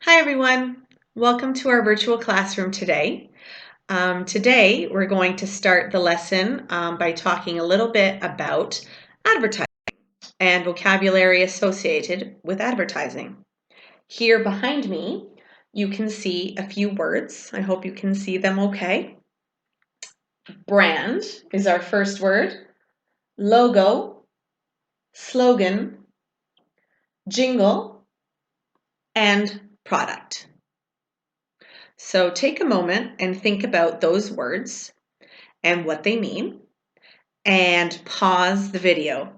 Hi everyone, welcome to our virtual classroom today. Today we're going to start the lesson by talking a little bit about advertising and vocabulary associated with advertising. Here behind me you can see a few words. I hope you can see them okay. Brand is our first word, logo, slogan, jingle, and product. So take a moment and think about those words and what they mean, and pause the video.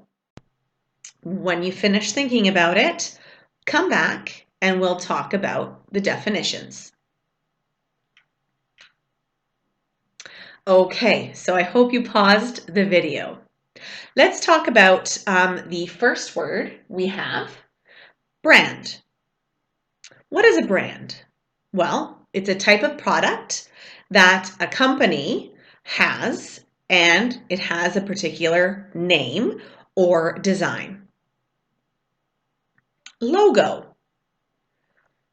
When you finish thinking about it, come back and we'll talk about the definitions. Okay, so I hope you paused the video. Let's talk about the first word we have, brand. What is a brand? Well, it's a type of product that a company has, and it has a particular name or design. Logo.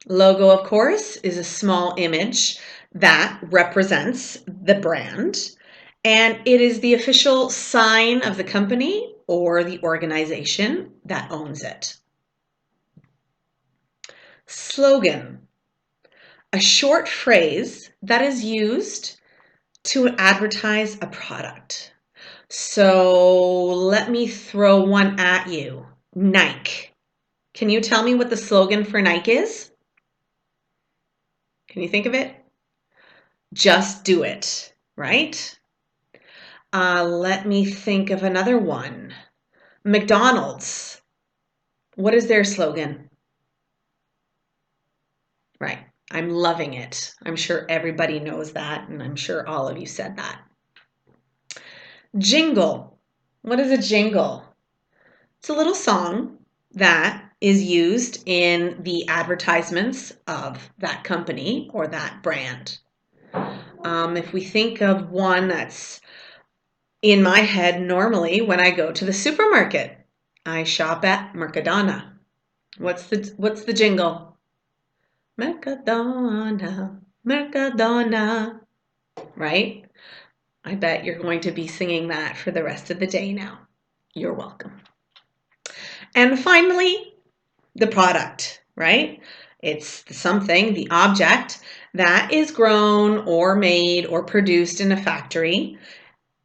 Logo, of course, is a small image that represents the brand, and it is the official sign of the company or the organization that owns it. Slogan. A short phrase that is used to advertise a product. So let me throw one at you. Nike. Can you tell me what the slogan for Nike is? Can you think of it? Just do it, right? Let me think of another one. McDonald's. What is their slogan? Right. I'm loving it. I'm sure everybody knows that, and I'm sure all of you said that. Jingle. What is a jingle? It's a little song that is used in the advertisements of that company or that brand. If we think of one that's in my head normally when I go to the supermarket, I shop at Mercadona. What's the jingle? Mercadona, Mercadona, right? I bet you're going to be singing that for the rest of the day now. You're welcome. And finally, the product, right? It's something, the object, that is grown or made or produced in a factory,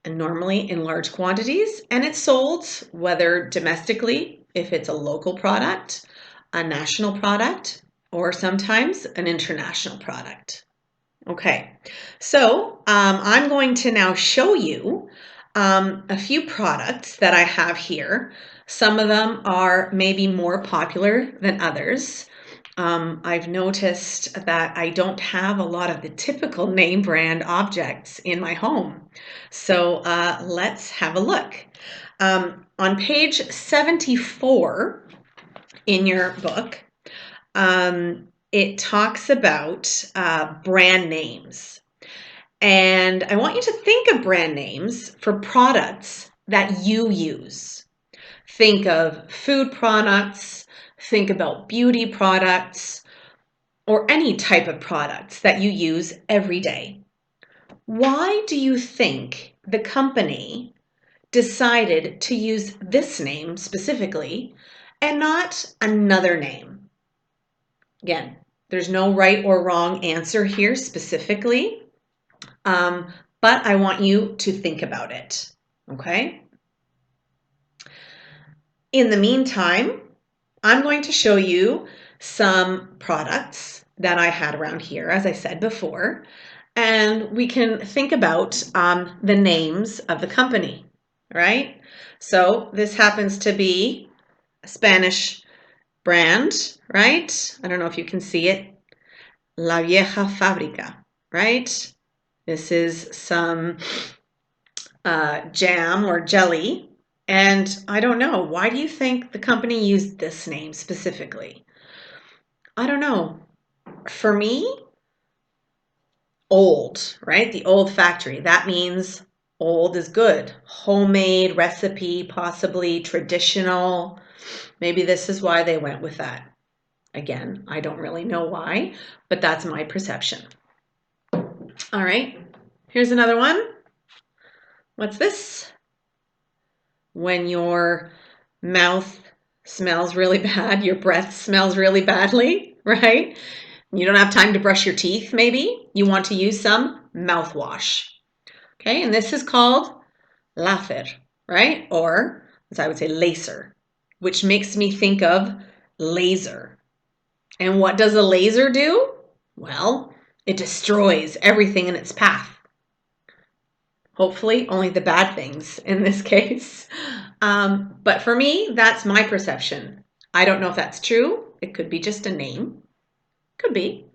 and normally in large quantities, and it's sold whether domestically, if it's a local product, a national product, or sometimes an international product. Okay, so I'm going to now show you a few products that I have here. Some of them are maybe more popular than others. I've noticed that I don't have a lot of the typical name brand objects in my home. So let's have a look. On page 74 in your book, it talks about brand names. And I want you to think of brand names for products that you use. Think of food products, think about beauty products, or any type of products that you use every day. Why do you think the company decided to use this name specifically and not another name? Again, there's no right or wrong answer here specifically, but I want you to think about it, okay? In the meantime, I'm going to show you some products that I had around here, as I said before, and we can think about the names of the company, right? So this happens to be a Spanish brand, right? I don't know if you can see it. La Vieja Fábrica, right? This is some jam or jelly. And I don't know, why do you think the company used this name specifically? I don't know. For me, old, right? The old factory. That means old is good. Homemade recipe, possibly traditional. Maybe this is why they went with that. Again, I don't really know why, but that's my perception. All right, here's another one. What's this? When your mouth smells really bad, your breath smells really badly, right? You don't have time to brush your teeth, maybe. You want to use some mouthwash. Okay, and this is called lacer, right? Or, as I would say, lacer, which makes me think of laser. And what does a laser do? Well, it destroys everything in its path. Hopefully, only the bad things in this case. But for me, that's my perception. I don't know if that's true. It could be just a name. Could be.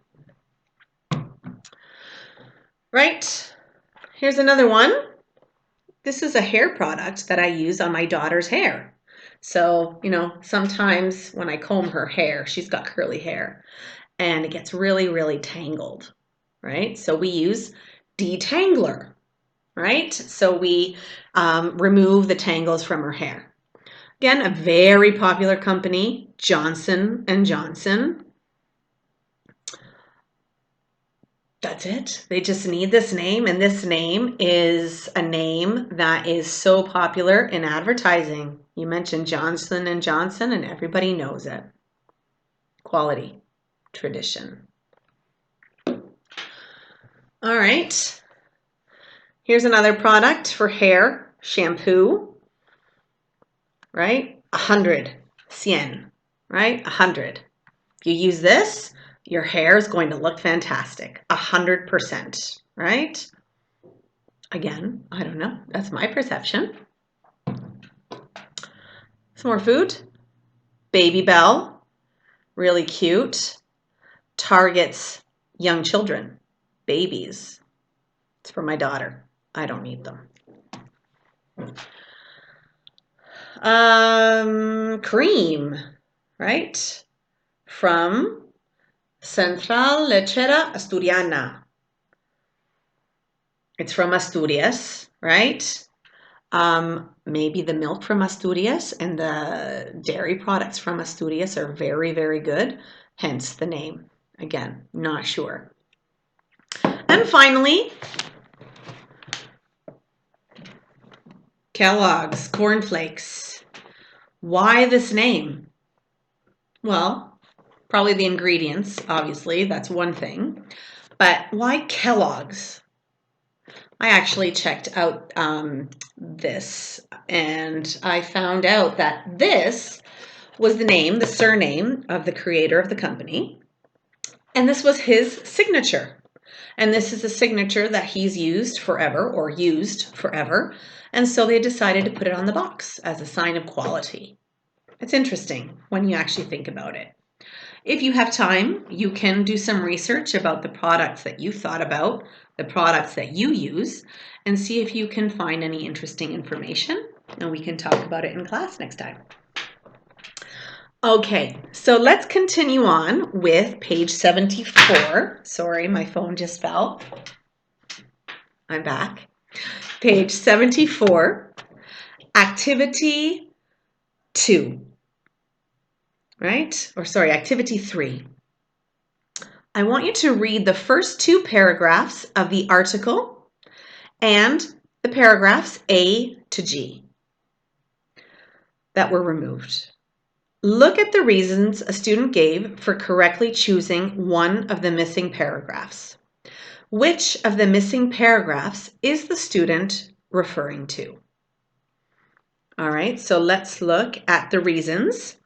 Right. Here's another one. This is a hair product that I use on my daughter's hair. So, sometimes when I comb her hair, she's got curly hair, and it gets really, really tangled, right? So we use detangler, right? So we remove the tangles from her hair. Again, a very popular company, Johnson & Johnson. That's it. They just need this name, and this name is a name that is so popular in advertising. You mentioned Johnson & Johnson, and everybody knows it. Quality, tradition. All right. Here's another product for hair, shampoo, right? 100, 100, right? 100. If you use this, your hair is going to look fantastic. 100%, right? Again, I don't know. That's my perception. Some more food. Baby Bell, really cute. Targets young children, babies. It's for my daughter. I don't need them. Cream, right? From Central Lechera Asturiana. It's from Asturias, right? Maybe the milk from Asturias and the dairy products from Asturias are very, very good, hence the name. Again, not sure. And finally, Kellogg's Corn Flakes. Why this name? Well, probably the ingredients, obviously, that's one thing. But why Kellogg's? I actually checked out this, and I found out that this was the surname of the creator of the company, and this was his signature. And this is a signature that he's used forever, and so they decided to put it on the box as a sign of quality. It's interesting when you actually think about it. If you have time, you can do some research about the products that you thought about, the products that you use, and see if you can find any interesting information, and we can talk about it in class next time. Okay, so let's continue on with page 74. Sorry, my phone just fell. I'm back. Page 74, activity 2, right? Or sorry, activity 3. I want you to read the first 2 paragraphs of the article and the paragraphs A to G that were removed. Look at the reasons a student gave for correctly choosing one of the missing paragraphs. Which of the missing paragraphs is the student referring to? All right, so let's look at the reasons.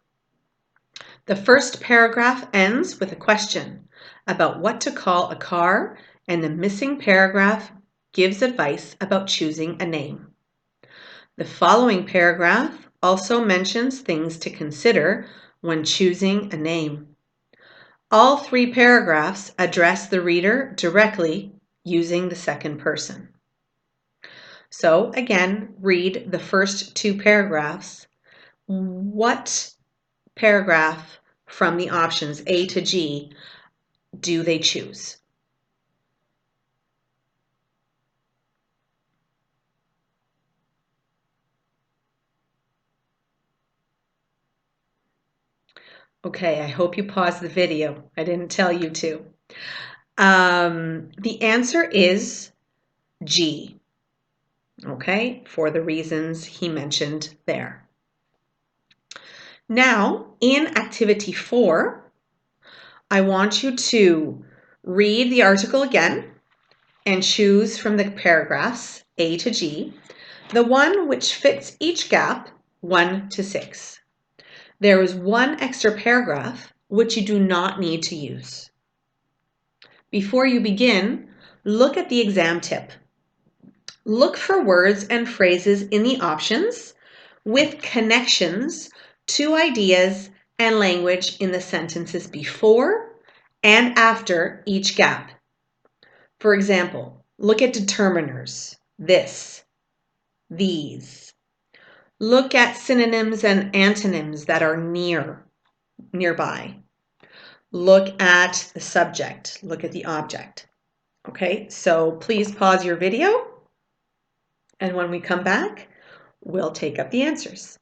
The first paragraph ends with a question about what to call a car, and the missing paragraph gives advice about choosing a name. The following paragraph also mentions things to consider when choosing a name. All 3 paragraphs address the reader directly using the second person. So again, read the first 2 paragraphs. What paragraph from the options A to G do they choose? Okay, I hope you paused the video. I didn't tell you to. The answer is G, okay, for the reasons he mentioned there. Now, in activity 4, I want you to read the article again and choose from the paragraphs A to G, the one which fits each gap 1 to 6. There is one extra paragraph which you do not need to use. Before you begin, look at the exam tip. Look for words and phrases in the options with connections to ideas and language in the sentences before and after each gap. For example, look at determiners, this, these. Look at synonyms and antonyms that are nearby. Look at the subject, look at the object. Okay, so please pause your video, and when we come back, we'll take up the answers.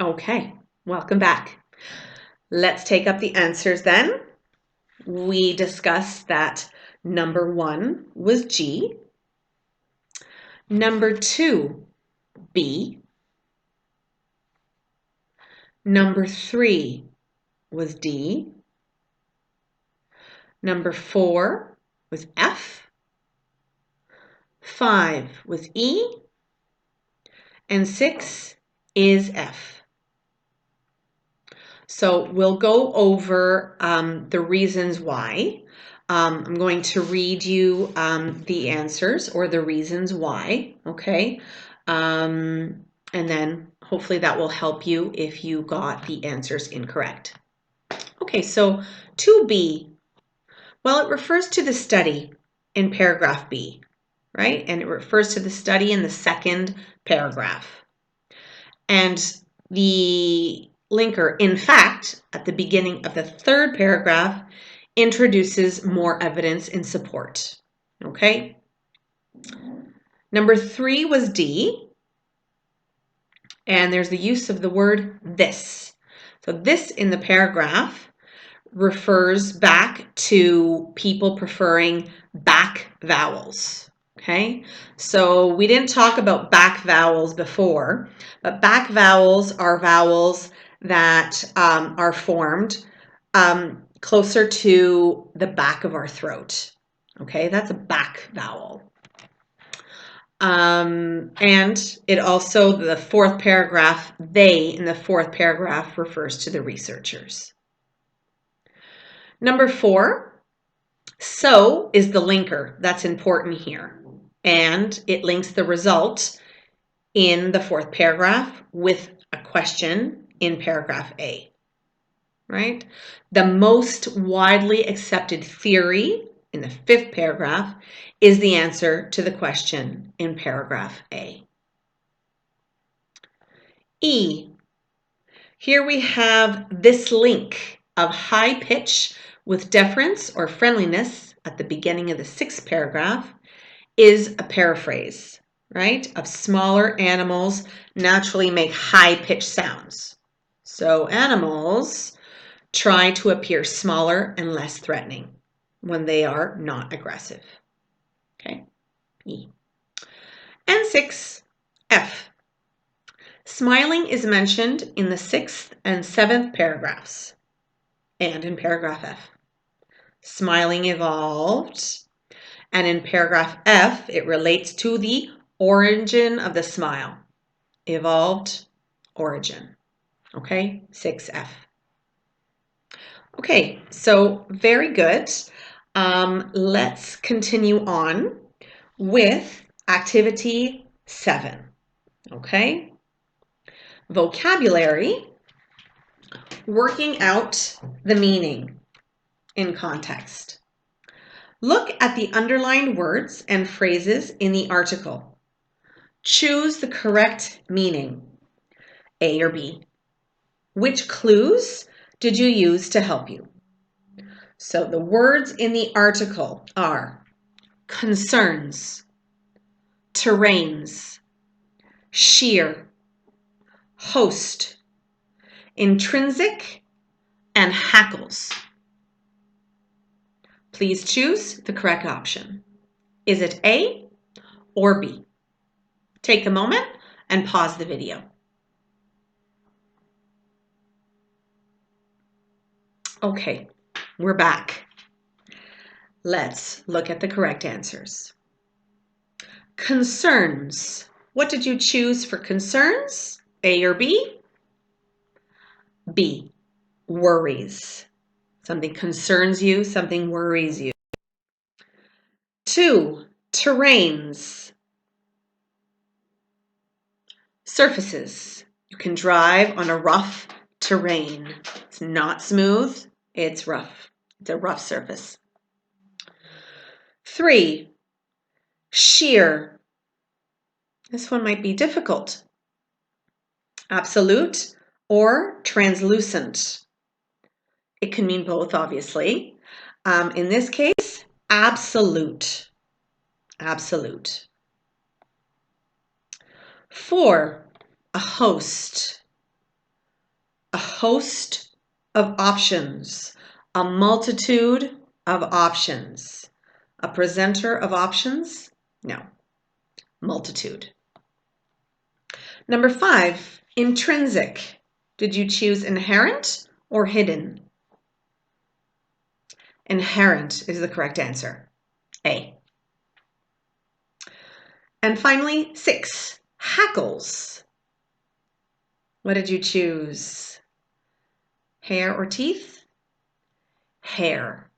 Okay, welcome back. Let's take up the answers then. We discussed that number 1 was G, number 2, B, number 3 was D, number 4 was F, 5 was E, and 6 is F. So we'll go over the reasons why. I'm going to read you the answers or the reasons why, okay? And then hopefully that will help you if you got the answers incorrect. Okay, so 2B, well, it refers to the study in paragraph B, right? And it refers to the study in the second paragraph. And the linker, in fact, at the beginning of the third paragraph, introduces more evidence in support. Okay? Number 3 was D, and there's the use of the word this. So this in the paragraph refers back to people preferring back vowels. Okay, so we didn't talk about back vowels before, but back vowels are vowels that are formed closer to the back of our throat. Okay, that's a back vowel. And it also, the fourth paragraph, they in the fourth paragraph refers to the researchers. Number 4, so is the linker. That's important here. And it links the result in the fourth paragraph with a question in paragraph A, right? The most widely accepted theory in the fifth paragraph is the answer to the question in paragraph A. E, here we have this link of high pitch with deference or friendliness at the beginning of the sixth paragraph is a paraphrase, right? Of smaller animals naturally make high-pitched sounds. So animals try to appear smaller and less threatening when they are not aggressive. Okay, E. And 6, F. Smiling is mentioned in the 6th and 7th paragraphs and in paragraph F. Smiling evolved. And in paragraph F, it relates to the origin of the smile. Evolved, origin. Okay, 6F. Okay, so very good. Let's continue on with activity 7. Okay, vocabulary, working out the meaning in context. Look at the underlined words and phrases in the article. Choose the correct meaning, A or B. Which clues did you use to help you? So the words in the article are concerns, terrains, sheer, host, intrinsic, and hackles. Please choose the correct option. Is it A or B? Take a moment and pause the video. Okay, we're back. Let's look at the correct answers. Concerns. What did you choose for concerns? A or B? B. Worries. Something concerns you, something worries you. 2. Terrains. Surfaces. You can drive on a rough terrain. It's not smooth, it's rough. It's a rough surface. 3. Sheer. This one might be difficult. Absolute or translucent. It can mean both, obviously. In this case, absolute. Absolute. 4. A host. A host of options. A multitude of options. A presenter of options? No. Multitude. Number 5, intrinsic. Did you choose inherent or hidden? Inherent is the correct answer. A. And finally, 6, hackles. What did you choose? Hair or teeth? Hair.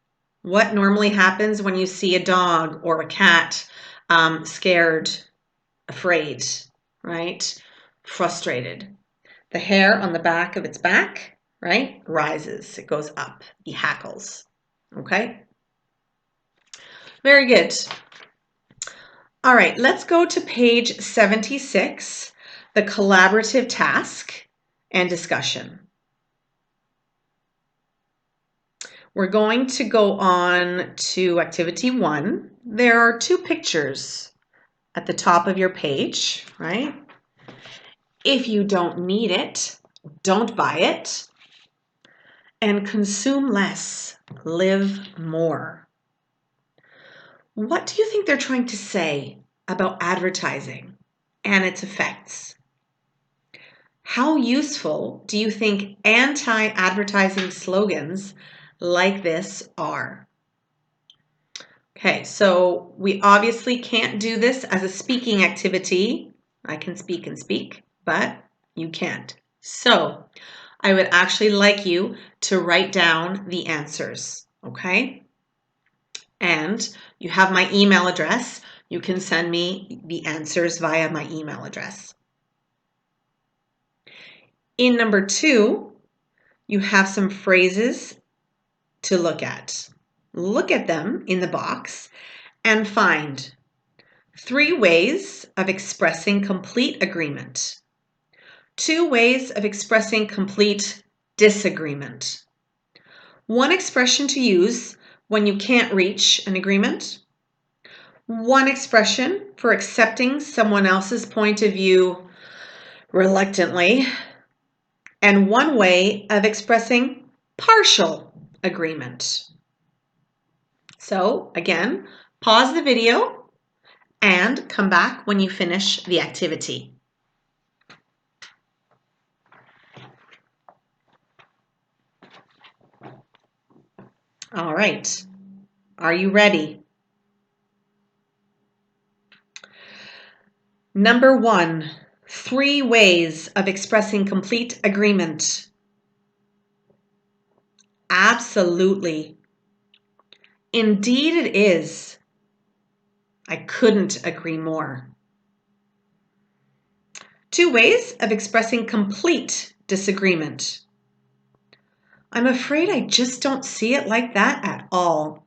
What normally happens when you see a dog or a cat scared, afraid, right? Frustrated. The hair on the back of its back, right, rises. It goes up. He hackles. Okay? Very good. All right, let's go to page 76, the collaborative task and discussion. We're going to go on to activity 1. There are 2 pictures at the top of your page, right? If you don't need it, don't buy it. And consume less, live more. What do you think they're trying to say about advertising and its effects? How useful do you think anti-advertising slogans like this are? Okay, so we obviously can't do this as a speaking activity. I can speak and speak, but you can't. So I would actually like you to write down the answers, okay? And you have my email address. You can send me the answers via my email address. In number 2, you have some phrases to look at. Look at them in the box and find 3 ways of expressing complete agreement, 2 ways of expressing complete disagreement, 1 expression to use when you can't reach an agreement, 1 expression for accepting someone else's point of view reluctantly, and 1 way of expressing partial agreement. So again, pause the video and come back when you finish the activity. All right, are you ready? Number 1, 3 ways of expressing complete agreement. Absolutely. Indeed it is. I couldn't agree more. 2 ways of expressing complete disagreement. I'm afraid I just don't see it like that at all.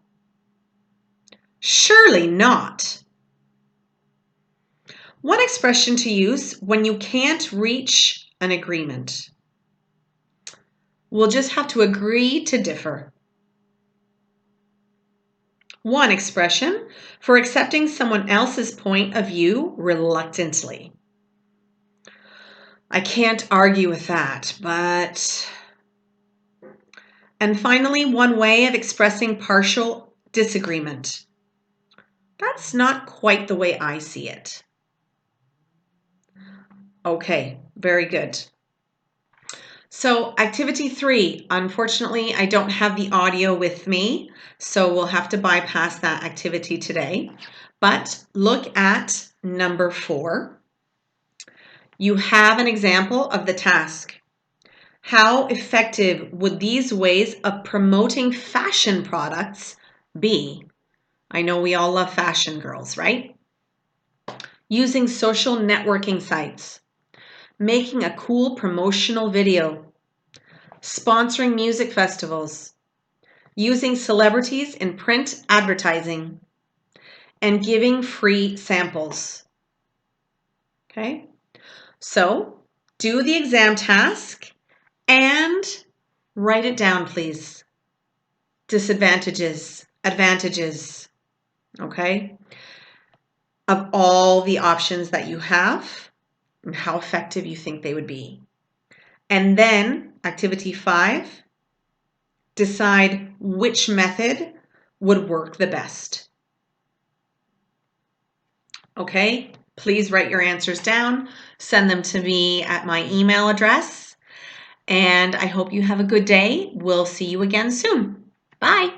Surely not. 1 expression to use when you can't reach an agreement. We'll just have to agree to differ. One expression for accepting someone else's point of view reluctantly. I can't argue with that, but... And finally, one way of expressing partial disagreement. That's not quite the way I see it. Okay, very good. So activity 3, unfortunately, I don't have the audio with me, so we'll have to bypass that activity today. But look at number 4. You have an example of the task. How effective would these ways of promoting fashion products be? I know we all love fashion girls, right? Using social networking sites, making a cool promotional video, sponsoring music festivals, using celebrities in print advertising, and giving free samples. Okay, so do the exam task and write it down, please. Disadvantages, advantages, okay, of all the options that you have and how effective you think they would be. And then activity 5, decide which method would work the best. Okay, please write your answers down, send them to me at my email address, and I hope you have a good day. We'll see you again soon. Bye.